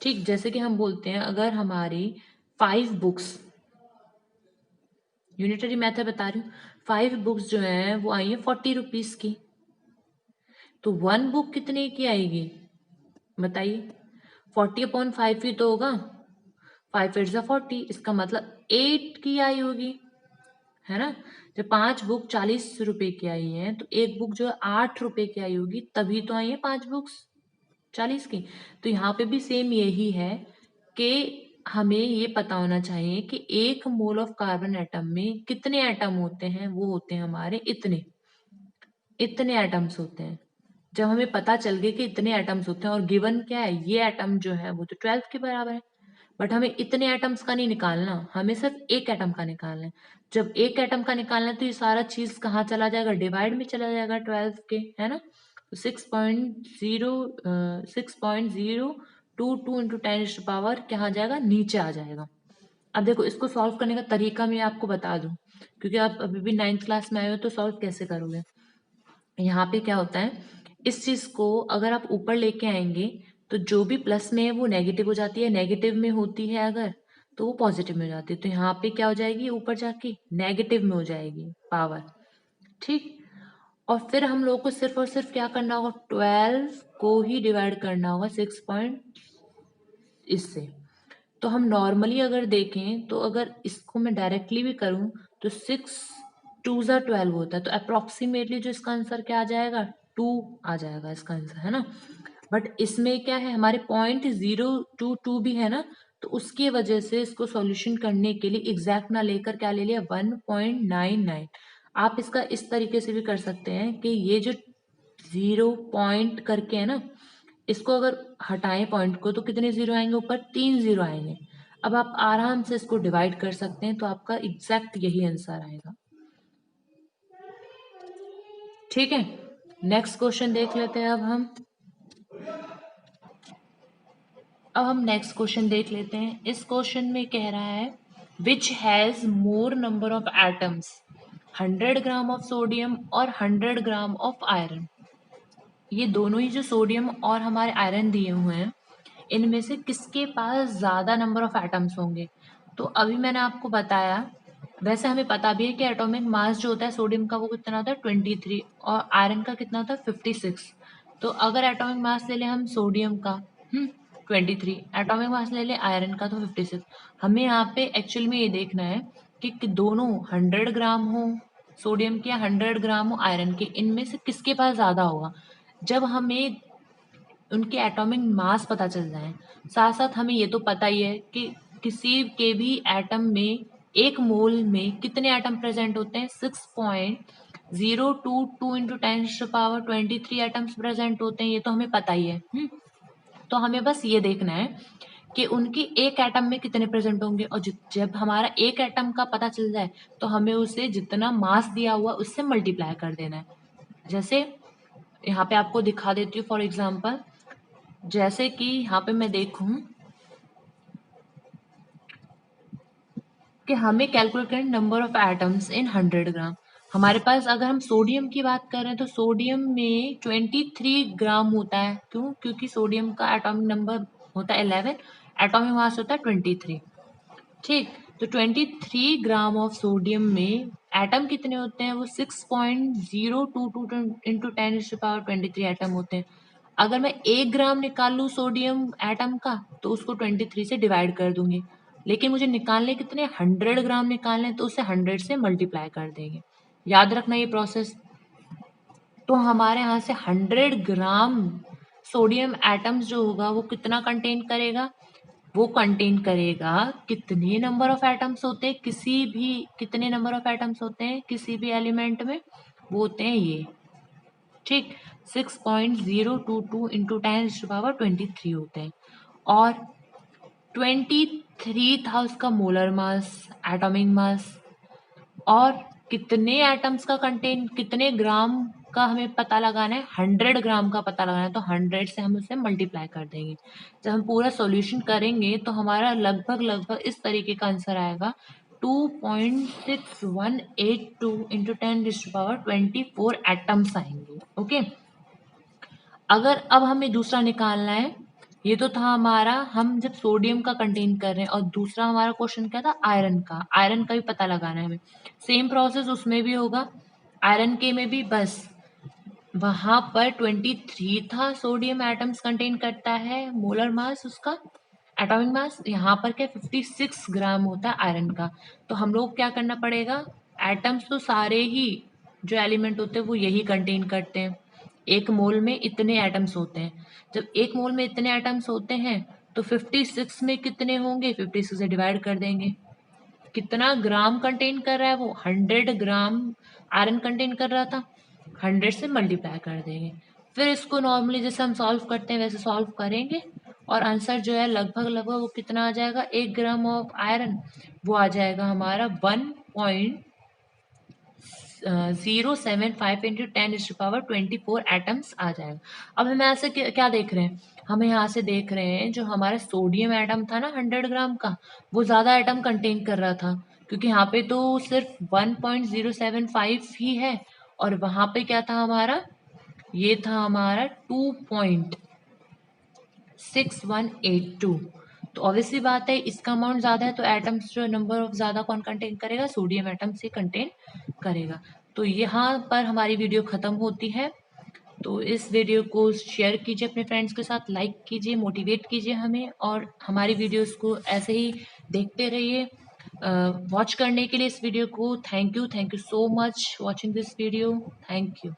ठीक, जैसे कि हम बोलते हैं अगर हमारी 5 बुक्स, यूनिटरी मेथड बता रही हूँ, 5 बुक्स जो है वो आई है 40 रुपीज की, तो 1 बुक कितने की आएगी बताइए, 40/5 ही तो होगा, 5 8 40, इसका मतलब 8 की आई होगी, है ना। जब 5 बुक 40 रुपए की आई है तो एक बुक जो है 8 रुपए की आई होगी, तभी तो आई है 5 बुक्स 40 की। तो यहाँ पे भी सेम यही है कि हमें ये पता होना चाहिए कि एक मोल ऑफ कार्बन एटम में कितने एटम होते हैं, वो होते हैं हमारे इतने, इतने एटम्स होते हैं। जब हमें पता चल गया कि इतने एटम्स होते हैं और गिवन क्या है, ये एटम जो है वो तो 12 के बराबर है, बट हमें इतने एटम्स का नहीं निकालना, हमें सिर्फ एक एटम का निकालना है। जब एक एटम का निकालना है तो ये सारा चीज कहाँ चला जाएगा, डिवाइड में चला जाएगा 12 के, है ना। तो 6.022 इंटू 10 कहाँ जाएगा, नीचे आ जाएगा। अब देखो इसको सॉल्व करने का तरीका मैं आपको बता दूं, क्योंकि आप अभी भी 9th क्लास में आए हो तो सॉल्व कैसे करोगे। यहाँ पे क्या होता है, इस चीज को अगर आप ऊपर लेके आएंगे तो जो भी प्लस में है वो नेगेटिव हो जाती है, नेगेटिव में होती है अगर तो वो पॉजिटिव में हो जाती है। तो यहाँ पे क्या हो जाएगी, ऊपर जाके नेगेटिव में हो जाएगी पावर। ठीक, और फिर हम लोग को सिर्फ और सिर्फ क्या करना होगा, 12 को ही डिवाइड करना होगा 6 पॉइंट इससे। तो हम नॉर्मली अगर देखें तो अगर इसको मैं डायरेक्टली भी करूं तो 6 2 ज़ा 12 होता है, तो अप्रोक्सीमेटली जो इसका आंसर क्या आ जाएगा, 2 आ जाएगा इसका आंसर, है ना। बट इसमें क्या है, हमारे 0.022 भी है ना, तो उसकी वजह से इसको सॉल्यूशन करने के लिए एग्जैक्ट ना लेकर क्या ले लिया, 1.99। आप इसका इस तरीके से भी कर सकते हैं कि ये जो 0 पॉइंट करके है ना, इसको अगर हटाएं पॉइंट को तो कितने जीरो आएंगे, ऊपर 3 जीरो आएंगे। अब आप आराम से इसको डिवाइड कर सकते हैं तो आपका एग्जैक्ट यही आंसर आएगा। ठीक है, नेक्स्ट क्वेश्चन देख लेते हैं। अब हम नेक्स्ट क्वेश्चन देख लेते हैं। इस क्वेश्चन में कह रहा है which has more number of atoms, 100 gram of sodium और 100 ग्राम ऑफ आयरन। ये दोनों ही जो सोडियम और हमारे आयरन दिए हुए हैं, इनमें से किसके पास ज़्यादा नंबर ऑफ एटम्स होंगे। तो अभी मैंने आपको बताया, वैसे हमें पता भी है कि एटॉमिक मास जो होता है सोडियम का वो कितना होता है 23 और आयरन का कितना होता है 56। तो अगर एटॉमिक मास ले लें हम सोडियम का 23, एटॉमिक मास ले लें आयरन का तो 56। हमें यहाँ पे एक्चुअल में ये देखना है कि दोनों 100 ग्राम हो सोडियम के या 100 ग्राम हो आयरन के, इनमें से किसके पास ज़्यादा होगा। जब हमें उनके एटॉमिक मास पता चल जाए, साथ साथ हमें ये तो पता ही है कि किसी के भी एटम में एक मोल में कितने एटम प्रेजेंट होते हैं, 6.022 इंटू 10⁻23 एटम्स प्रेजेंट होते हैं, ये तो हमें पता ही है। तो हमें बस ये देखना है कि उनकी एक एटम में कितने प्रेजेंट होंगे, और जब हमारा एक एटम का पता चल जाए तो हमें उसे जितना मास दिया हुआ उससे मल्टीप्लाई कर देना है। जैसे यहाँ पे आपको दिखा देती हूँ फॉर एग्जाम्पल, जैसे कि यहाँ पे मैं देखूं कि हमें कैलकुलेट करें नंबर ऑफ एटम्स इन 100 ग्राम। हमारे पास अगर हम सोडियम की बात कर रहे हैं तो सोडियम में 23 ग्राम होता है। क्यों, क्योंकि सोडियम का एटॉमिक नंबर होता है 11, एटॉमिक मास होता है 23। ठीक, तो 23 ग्राम ऑफ सोडियम में एटम कितने होते हैं, वो 6.022 इंटू 10⁻23 एटम होते हैं। अगर मैं 1 ग्राम निकाल लूँ सोडियम एटम का तो उसको 23 से डिवाइड कर दूंगी, लेकिन मुझे निकालने कितने, 100 ग्राम निकालने, तो उसे 100 से मल्टीप्लाई कर देंगे। याद रखना ये प्रोसेस। तो हमारे यहाँ से 100 ग्राम सोडियम एटम्स जो होगा वो कितना कंटेन करेगा, वो कंटेन करेगा कितने नंबर ऑफ एटम्स होते हैं किसी भी, कितने नंबर ऑफ एटम्स होते हैं किसी भी एलिमेंट में, वो होते हैं ये। ठीक, 6.022 इंटू 10⁻23 होते हैं। और 23 था उसका मोलर मास, एटॉमिक मास। और कितने एटम्स का कंटेन, कितने ग्राम का हमें पता लगाना है, 100 ग्राम का पता लगाना है, तो 100 से हम उसे मल्टीप्लाई कर देंगे। जब हम पूरा सॉल्यूशन करेंगे तो हमारा लगभग लगभग इस तरीके का आंसर आएगा, 2.6182 इंटू 10⁻24 एटम्स आएंगे। ओके, अगर अब हमें दूसरा निकालना है, ये तो था हमारा हम जब सोडियम का कंटेन कर रहे हैं, और दूसरा हमारा क्वेश्चन क्या था, आयरन का। आयरन का भी पता लगाना है हमें, सेम प्रोसेस उसमें भी होगा। आयरन के में भी बस वहां पर 23 था सोडियम एटम्स कंटेन करता है मोलर मास उसका, एटॉमिक मास। यहाँ पर क्या 56 ग्राम होता है आयरन का। तो हम लोग क्या करना पड़ेगा, एटम्स तो सारे ही जो एलिमेंट होते हैं वो यही कंटेन करते हैं, एक मोल में इतने एटम्स होते हैं। जब एक मोल में इतने एटम्स होते हैं तो 56 में कितने होंगे, 56 से डिवाइड कर देंगे। कितना ग्राम कंटेन कर रहा है वो, 100 ग्राम आयरन कंटेन कर रहा था, 100 से मल्टीप्लाई कर देंगे। फिर इसको नॉर्मली जैसे हम सॉल्व करते हैं वैसे सॉल्व करेंगे, और आंसर जो है लगभग लगभग वो कितना आ जाएगा, 1 ग्राम ऑफ आयरन वो आ जाएगा हमारा 1.075 इंटू 10⁻24 एटम्स आ जाएगा। अब हम यहाँ से क्या देख रहे हैं, हम यहाँ से देख रहे हैं जो हमारा सोडियम एटम था ना 100 ग्राम का, वो ज़्यादा एटम कंटेन कर रहा था, क्योंकि यहाँ पे तो सिर्फ 1.075 ही है, और वहाँ पे क्या था हमारा ये था हमारा 2.6182। तो ऑब्वियसली बात है इसका अमाउंट ज़्यादा है तो एटम्स जो नंबर ऑफ ज़्यादा कौन कंटेन करेगा, सोडियम एटम से कंटेन करेगा। तो यहाँ पर हमारी वीडियो ख़त्म होती है। तो इस वीडियो को शेयर कीजिए अपने फ्रेंड्स के साथ, लाइक कीजिए, मोटिवेट कीजिए हमें, और हमारी वीडियोस को ऐसे ही देखते रहिए। वॉच करने के लिए इस वीडियो को thank you so much watching this video. Thank you.